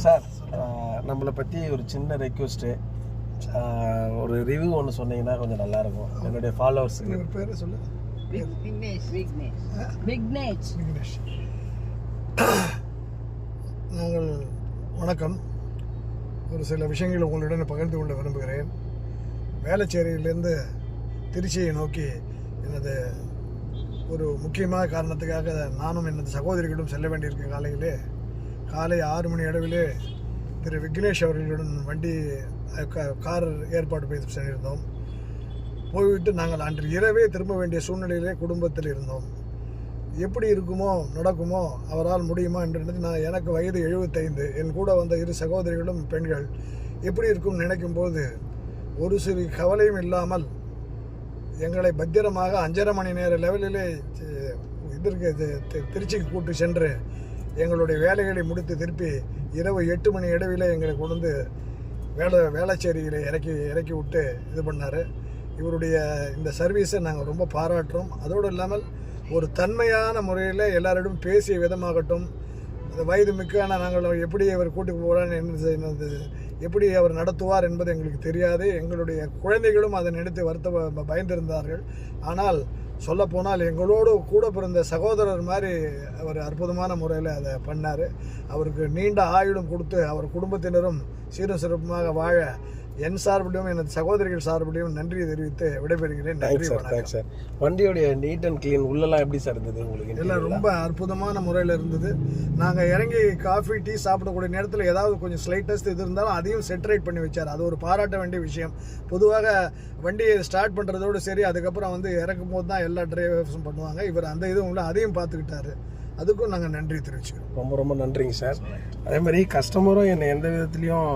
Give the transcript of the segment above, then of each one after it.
Sir நம்மளை பற்றி ஒரு சின்ன ரெக்வெஸ்ட்டு, ஒரு ரிவ்யூ ஒன்று சொன்னீங்கன்னா கொஞ்சம் நல்லாயிருக்கும் என்னுடைய ஃபாலோவர்ஸுக்கு. ஒரு பேர் சொல்லு. விக்னேஷ். நாங்கள் வணக்கம். ஒரு சில விஷயங்களை உங்களுடன் பகிர்ந்து கொள்ள விரும்புகிறேன். வேளச்சேரியிலேருந்து திருச்சியை நோக்கி எனது ஒரு முக்கியமான காரணத்துக்காக நானும் எனது சகோதரிகளும் செல்ல வேண்டியிருக்க காலை 6 மணி அளவிலே திரு விக்னேஷ் அவர்களுடன் வண்டி கார் ஏற்பாடு செய்து சென்றிருந்தோம். போய்விட்டு நாங்கள் அன்று இரவே திரும்ப வேண்டிய சூழ்நிலையிலே குடும்பத்தில் இருந்தோம். எப்படி இருக்குமோ நடக்குமோ அவரால் முடியுமா என்று எனக்கு வயது 75. என் கூட வந்த 2 சகோதரிகளும் பெண்கள். எப்படி இருக்கும் நினைக்கும் போது ஒரு சிறு கவலையும் இல்லாமல் எங்களை பத்திரமாக 5.5 மணி நேர லெவலிலே திருச்சிக்கு கூட்டு சென்று எங்களுடைய வேலைகளை முடித்து திருப்பி இரவு 8 மணி இடவிலே எங்களை கொண்டு வந்து வேளச்சேரியில் இறக்கி விட்டு இது பண்ணார். இவருடைய இந்த சர்வீஸை நாங்கள் ரொம்ப பாராட்டுறோம். அதோடு இல்லாமல் ஒரு தன்மையான முறையில் எல்லாரிடம் பேசிய விதமாகட்டும், அந்த வயது மிக்கான நாங்கள் எப்படி அவர் கூட்டுக்கு போகிறான்னு எப்படி அவர் நடத்துவார் என்பது எங்களுக்கு தெரியாது. எங்களுடைய குழந்தைகளும் அதை நினைத்து பயந்திருந்தார்கள். ஆனால் சொல்லப்போனால் எங்களோடு கூட பிறந்த சகோதரர் மாதிரி அவர் அற்புதமான முறையில் அதை பண்ணார். அவருக்கு நீண்ட ஆயுளும் கொடுத்து அவர் குடும்பத்தினரும் சீரும் சிறப்புமாக வாழ என் சார்பிலும் எனது சகோதரிகள் சார்பிலும் நன்றியை தெரிவித்து விடைபெறுகிறேன். நன்றி, வணக்கம் சார். வண்டியோடைய நீட் அண்ட் கிளீன் உள்ளெல்லாம் எப்படி சார் இருந்தது உங்களுக்கு? எல்லாம் ரொம்ப அற்புதமான முறையில் இருந்தது. நாங்கள் இறங்கி காஃபி டீ சாப்பிடக்கூடிய நேரத்தில் ஏதாவது கொஞ்சம் ஸ்லைட்டஸ்ட் இது இருந்தாலும் அதையும் செட்ரேட் பண்ணி வச்சார். அது ஒரு பாராட்ட வேண்டிய விஷயம். பொதுவாக வண்டியை ஸ்டார்ட் பண்ணுறதோடு சரி, அதுக்கப்புறம் இறக்கும் போது தான் எல்லா டிரைவர்ஸும் பண்ணுவாங்க. இவர் அந்த இதுவும் இல்லை, அதையும் பார்த்துக்கிட்டாரு. அதுக்கும் நாங்கள் நன்றி தெரிவிச்சுக்கிறோம். ரொம்ப ரொம்ப நன்றிங்க சார். அதே மாதிரி கஸ்டமரும் என்னை எந்த விதத்துலேயும்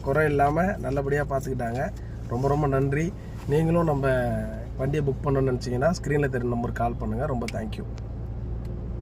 குறை இல்லாமல் நல்லபடியாக பார்த்துக்கிட்டாங்க. ரொம்ப ரொம்ப நன்றி. நீங்களும் நம்ம வண்டியை புக் பண்ணணும்னு நினச்சிங்கன்னா ஸ்க்ரீனில் தெரியும் நம்பருக்கு கால் பண்ணுங்கள். ரொம்ப தேங்க்யூ.